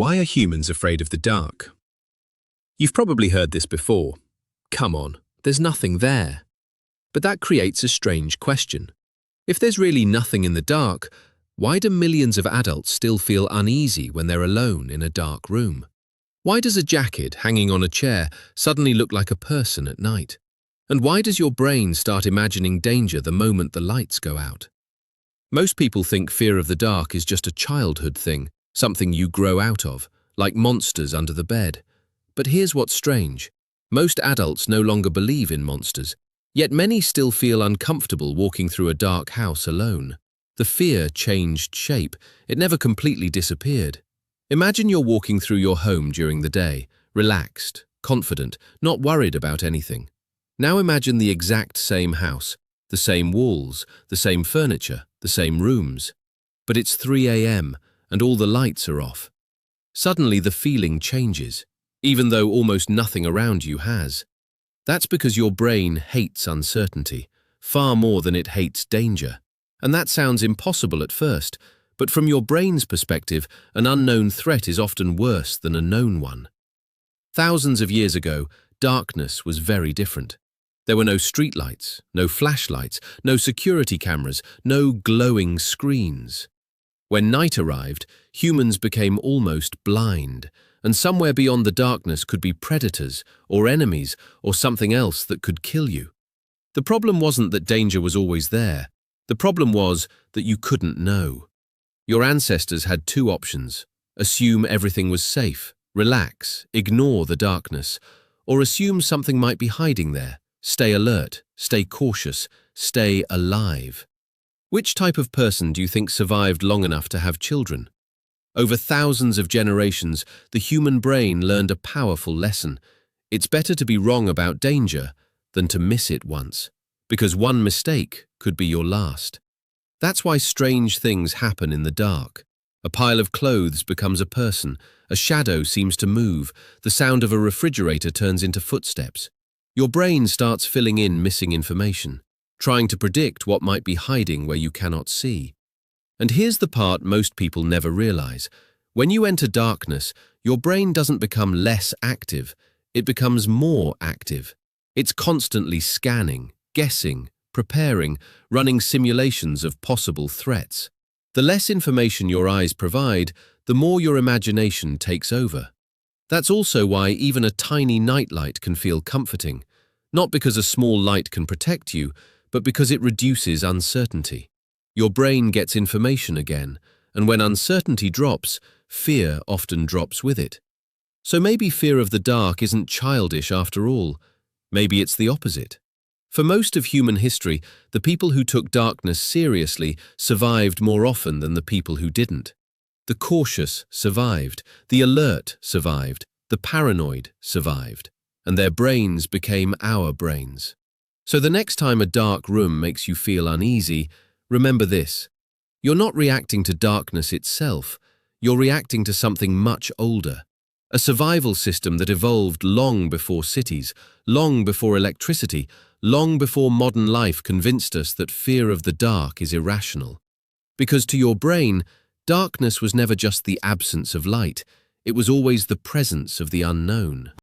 Why are humans afraid of the dark? You've probably heard this before. Come on, there's nothing there. But that creates a strange question. If there's really nothing in the dark, why do millions of adults still feel uneasy when they're alone in a dark room? Why does a jacket hanging on a chair suddenly look like a person at night? And why does your brain start imagining danger the moment the lights go out? Most people think fear of the dark is just a childhood thing, something you grow out of, like monsters under the bed. But here's what's strange. Most adults no longer believe in monsters, yet many still feel uncomfortable walking through a dark house alone. The fear changed shape. It never completely disappeared. Imagine you're walking through your home during the day, relaxed, confident, not worried about anything. Now imagine the exact same house, the same walls, the same furniture, the same rooms. But it's 3 a.m. and all the lights are off. Suddenly the feeling changes, even though almost nothing around you has. That's because your brain hates uncertainty, far more than it hates danger. And that sounds impossible at first, but from your brain's perspective, an unknown threat is often worse than a known one. Thousands of years ago, darkness was very different. There were no streetlights, no flashlights, no security cameras, no glowing screens. When night arrived, humans became almost blind, and somewhere beyond the darkness could be predators or enemies or something else that could kill you. The problem wasn't that danger was always there. The problem was that you couldn't know. Your ancestors had two options: assume everything was safe, relax, ignore the darkness, or assume something might be hiding there. Stay alert, stay cautious, stay alive. Which type of person do you think survived long enough to have children? Over thousands of generations, the human brain learned a powerful lesson. It's better to be wrong about danger than to miss it once, because one mistake could be your last. That's why strange things happen in the dark. A pile of clothes becomes a person, a shadow seems to move, the sound of a refrigerator turns into footsteps. Your brain starts filling in missing information, trying to predict what might be hiding where you cannot see. And here's the part most people never realize. When you enter darkness, your brain doesn't become less active, it becomes more active. It's constantly scanning, guessing, preparing, running simulations of possible threats. The less information your eyes provide, the more your imagination takes over. That's also why even a tiny nightlight can feel comforting, not because a small light can protect you, but because it reduces uncertainty. Your brain gets information again, and when uncertainty drops, fear often drops with it. So maybe fear of the dark isn't childish after all. Maybe it's the opposite. For most of human history, the people who took darkness seriously survived more often than the people who didn't. The cautious survived, the alert survived, the paranoid survived, and their brains became our brains. So the next time a dark room makes you feel uneasy, remember this: you're not reacting to darkness itself, you're reacting to something much older. A survival system that evolved long before cities, long before electricity, long before modern life convinced us that fear of the dark is irrational. Because to your brain, darkness was never just the absence of light, it was always the presence of the unknown.